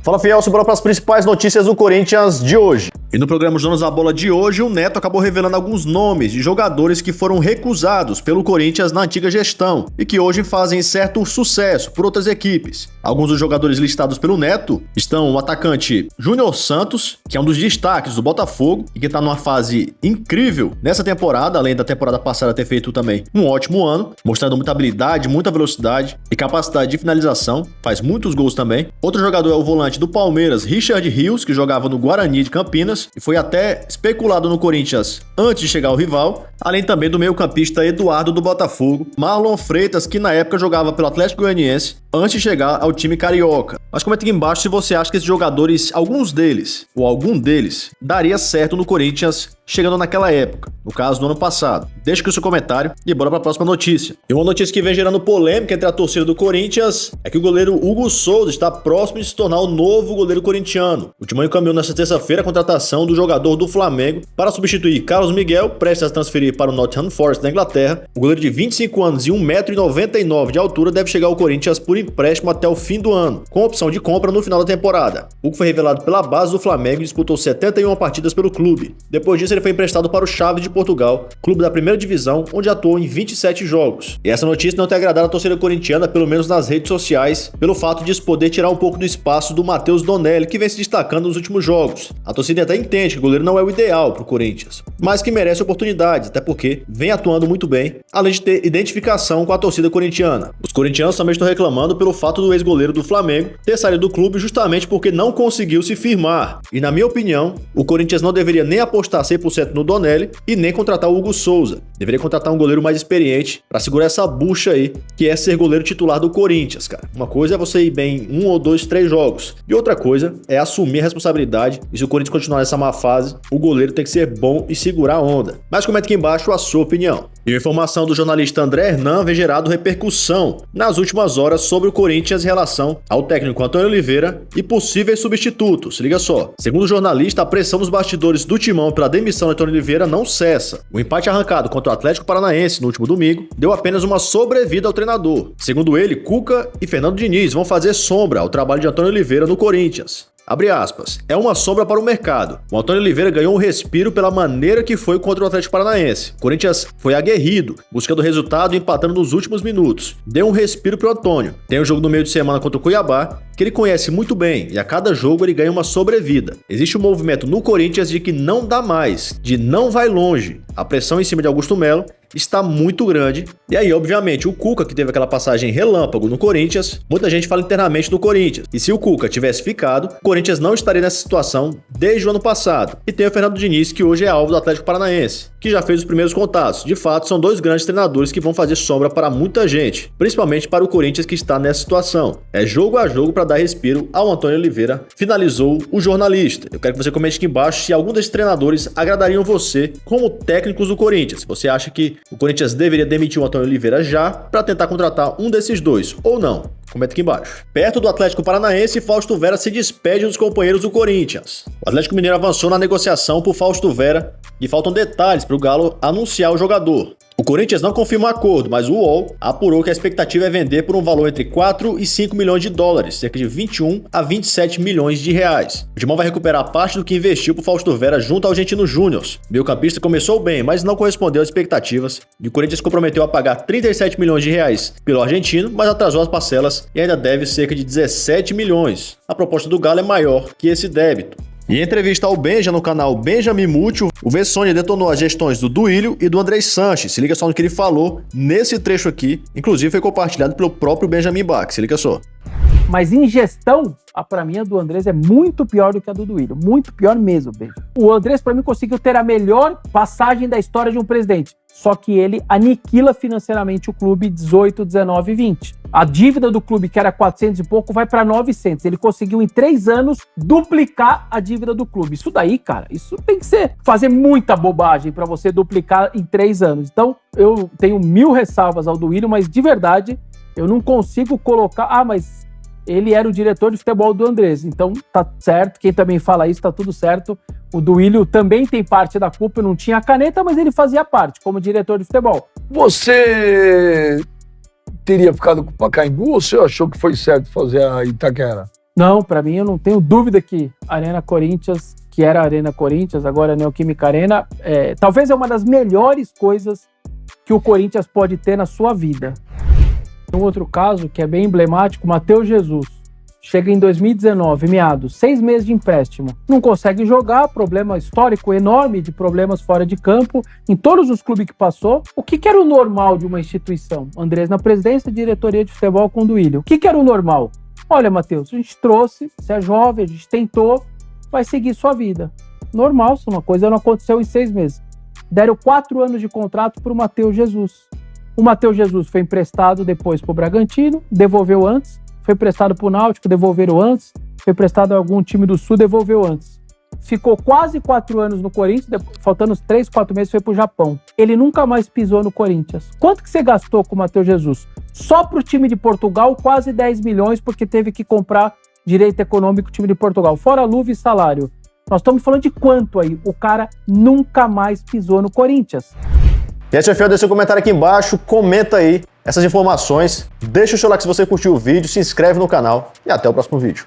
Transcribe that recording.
Fala, fiel, bora para as principais notícias do Corinthians de hoje. E no programa Donos da Bola de hoje, o Neto acabou revelando alguns nomes de jogadores que foram recusados pelo Corinthians na antiga gestão e que hoje fazem certo sucesso por outras equipes. Alguns dos jogadores listados pelo Neto estão o atacante Júnior Santos, que é um dos destaques do Botafogo e que está numa fase incrível nessa temporada, além da temporada passada ter feito também um ótimo ano, mostrando muita habilidade, muita velocidade e capacidade de finalização, faz muitos gols também. Outro jogador é o volante do Palmeiras, Richard Rios, que jogava no Guarani de Campinas e foi até especulado no Corinthians antes de chegar ao rival, além também do meio-campista Eduardo do Botafogo, Marlon Freitas, que na época jogava pelo Atlético Goianiense antes de chegar ao time carioca. Mas comenta aqui embaixo se você acha que esses jogadores, alguns deles, ou algum deles, daria certo no Corinthians chegando naquela época, no caso do ano passado. Deixa aqui o seu comentário e bora para a próxima notícia. E uma notícia que vem gerando polêmica entre a torcida do Corinthians é que o goleiro Hugo Souza está próximo de se tornar o novo goleiro corintiano. O Timão encaminhou nesta terça-feira a contratação do jogador do Flamengo para substituir Carlos Miguel, prestes a transferir para o Nottingham Forest da Inglaterra. O goleiro de 25 anos e 1,99 m de altura deve chegar ao Corinthians por empréstimo até o fim do ano, com opção de compra no final da temporada. Hugo foi revelado pela base do Flamengo e disputou 71 partidas pelo clube. Depois disso, ele foi emprestado para o Chaves de Portugal, clube da primeira divisão, onde atuou em 27 jogos. E essa notícia não tem agradado a torcida corintiana, pelo menos nas redes sociais, pelo fato de poder tirar um pouco do espaço do Matheus Donelli, que vem se destacando nos últimos jogos. A torcida até entende que o goleiro não é o ideal para o Corinthians, mas que merece oportunidades, até porque vem atuando muito bem, além de ter identificação com a torcida corintiana. Os corintianos também estão reclamando pelo fato do ex-goleiro do Flamengo ter saído do clube justamente porque não conseguiu se firmar. E na minha opinião, o Corinthians não deveria nem apostar 100% no Donelli e nem contratar o Hugo Souza. Deveria contratar um goleiro mais experiente para segurar essa bucha aí, que é ser goleiro titular do Corinthians, cara. Uma coisa é você ir bem em 1 ou 2, 3 jogos. E outra coisa é assumir a responsabilidade. E se o Corinthians continuar nessa má fase, o goleiro tem que ser bom e segurar a onda. Mas comenta aqui embaixo a sua opinião. E a informação do jornalista André Hernan vem gerado repercussão nas últimas horas sobre o Corinthians em relação ao técnico Antônio Oliveira e possíveis substitutos. Se liga só. Segundo o jornalista, a pressão dos bastidores do Timão pela demissão de Antônio Oliveira não cessa. O empate arrancado contra o Atlético Paranaense no último domingo deu apenas uma sobrevida ao treinador. Segundo ele, Cuca e Fernando Diniz vão fazer sombra ao trabalho de Antônio Oliveira no Corinthians. Abre aspas, é uma sombra para o mercado. O Antônio Oliveira ganhou um respiro pela maneira que foi contra o Atlético Paranaense. O Corinthians foi aguerrido, buscando resultado e empatando nos últimos minutos. Deu um respiro para o Antônio. Tem um jogo no meio de semana contra o Cuiabá, que ele conhece muito bem, e a cada jogo ele ganha uma sobrevida. Existe um movimento no Corinthians de que não dá mais, de não vai longe. A pressão em cima de Augusto Melo está muito grande. E aí, obviamente, o Cuca, que teve aquela passagem relâmpago no Corinthians, muita gente fala internamente do Corinthians. E se o Cuca tivesse ficado, o Corinthians não estaria nessa situação desde o ano passado. E tem o Fernando Diniz, que hoje é alvo do Atlético Paranaense, que já fez os primeiros contatos. De fato, são dois grandes treinadores que vão fazer sombra para muita gente, principalmente para o Corinthians, que está nessa situação. É jogo a jogo para dar respiro ao Antônio Oliveira, finalizou o jornalista. Eu quero que você comente aqui embaixo se algum desses treinadores agradariam você como técnicos do Corinthians. Você acha que o Corinthians deveria demitir o Antônio Oliveira já para tentar contratar um desses dois, ou não? Comenta aqui embaixo. Perto do Atlético Paranaense, Fausto Vera se despede dos companheiros do Corinthians. O Atlético Mineiro avançou na negociação por Fausto Vera e faltam detalhes para o Galo anunciar o jogador. O Corinthians não confirma o acordo, mas o UOL apurou que a expectativa é vender por um valor entre 4 e 5 milhões de dólares, cerca de 21 a 27 milhões de reais. O Timão vai recuperar parte do que investiu por Fausto Vera junto ao Argentino Júnior. O meio-campista começou bem, mas não correspondeu às expectativas. E o Corinthians comprometeu a pagar 37 milhões de reais pelo argentino, mas atrasou as parcelas e ainda deve cerca de 17 milhões. A proposta do Galo é maior que esse débito. Em entrevista ao Benja no canal Benjamin Mútil, o Vessone detonou as gestões do Duílio e do Andrei Sanches. Se liga só no que ele falou nesse trecho aqui, inclusive foi compartilhado pelo próprio Benjamin Bach. Se liga só. Mas em gestão, pra mim a do Andrés é muito pior do que a do Duílio. Muito pior mesmo, Benja. O Andrés, pra mim, conseguiu ter a melhor passagem da história de um presidente. Só que ele aniquila financeiramente o clube 18, 19 e 20. A dívida do clube, que era 400 e pouco, vai para 900. Ele conseguiu, em 3 anos, duplicar a dívida do clube. Isso daí, cara, isso tem que ser fazer muita bobagem para você duplicar em 3 anos. Então, eu tenho 1000 ressalvas ao Duílio, mas de verdade, eu não consigo colocar... mas ele era o diretor de futebol do Andrés. Então, tá certo. Quem também fala isso, tá tudo certo. O Duílio também tem parte da culpa. Não tinha caneta, mas ele fazia parte, como diretor de futebol. Você teria ficado com o Pacaembu ou você achou que foi certo fazer a Itaquera? Não, para mim eu não tenho dúvida que a Arena Corinthians, que era a Arena Corinthians, agora é a Neoquímica Arena, talvez é uma das melhores coisas que o Corinthians pode ter na sua vida. Um outro caso que é bem emblemático, Matheus Jesus. Chega em 2019, meados, 6 meses de empréstimo. Não consegue jogar, problema histórico enorme de problemas fora de campo, em todos os clubes que passou. O que era o normal de uma instituição? Andrés, na presidência da diretoria de futebol com o Duílio. O que era o normal? Olha, Matheus, a gente trouxe, você é jovem, a gente tentou, vai seguir sua vida. Normal, se uma coisa não aconteceu em 6 meses. Deram 4 anos de contrato para o Matheus Jesus. O Matheus Jesus foi emprestado depois para o Bragantino, devolveu antes. Foi emprestado para o Náutico, devolveram antes. Foi emprestado a algum time do Sul, devolveu antes. Ficou quase 4 anos no Corinthians, faltando uns 3, 4 meses foi para o Japão. Ele nunca mais pisou no Corinthians. Quanto que você gastou com o Matheus Jesus? Só para o time de Portugal, quase 10 milhões, porque teve que comprar direito econômico do time de Portugal. Fora luva e salário. Nós estamos falando de quanto aí? O cara nunca mais pisou no Corinthians. E aí, chefião, deixa seu comentário aqui embaixo, comenta aí essas informações, deixa o seu like se você curtiu o vídeo, se inscreve no canal e até o próximo vídeo.